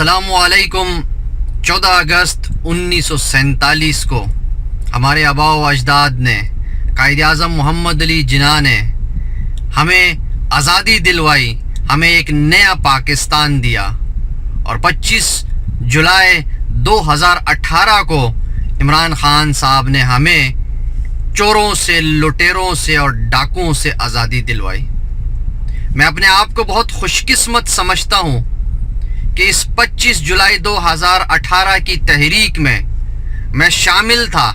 السلام علیکم۔ 14 اگست 1947 کو ہمارے آباء و اجداد نے، قائد اعظم محمد علی جناح نے ہمیں آزادی دلوائی، ہمیں ایک نیا پاکستان دیا، اور 25 جولائی 2018 کو عمران خان صاحب نے ہمیں چوروں سے، لٹیروں سے اور ڈاکوؤں سے آزادی دلوائی۔ میں اپنے آپ کو بہت خوش قسمت سمجھتا ہوں کہ اس 25 جولائی 2018 کی تحریک میں شامل تھا،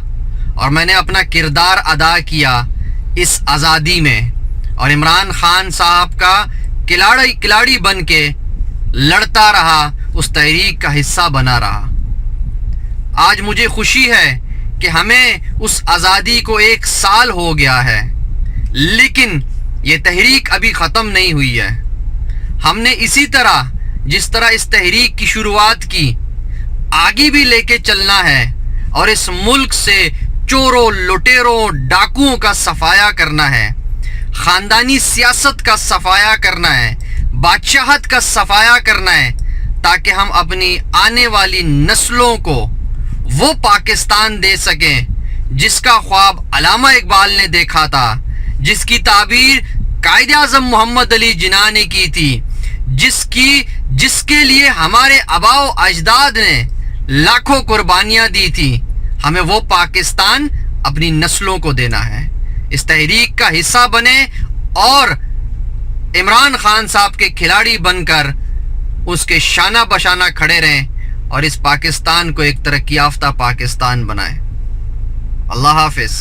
اور میں نے اپنا کردار ادا کیا اس آزادی میں، اور عمران خان صاحب کا کھلاڑی بن کے لڑتا رہا، اس تحریک کا حصہ بنا رہا۔ آج مجھے خوشی ہے کہ ہمیں اس آزادی کو 1 سال ہو گیا ہے، لیکن یہ تحریک ابھی ختم نہیں ہوئی ہے۔ ہم نے اسی طرح جس طرح اس تحریک کی شروعات کی، آگے بھی لے کے چلنا ہے، اور اس ملک سے چوروں، لٹیروں، ڈاکوؤں کا صفایا کرنا ہے، خاندانی سیاست کا صفایا کرنا ہے، بادشاہت کا صفایا کرنا ہے، تاکہ ہم اپنی آنے والی نسلوں کو وہ پاکستان دے سکیں جس کا خواب علامہ اقبال نے دیکھا تھا، جس کی تعبیر قائد اعظم محمد علی جناح نے کی تھی، جس کے لیے ہمارے آباء و اجداد نے لاکھوں قربانیاں دی تھی۔ ہمیں وہ پاکستان اپنی نسلوں کو دینا ہے۔ اس تحریک کا حصہ بنے اور عمران خان صاحب کے کھلاڑی بن کر اس کے شانہ بشانہ کھڑے رہیں، اور اس پاکستان کو ایک ترقی یافتہ پاکستان بنائیں۔ اللہ حافظ۔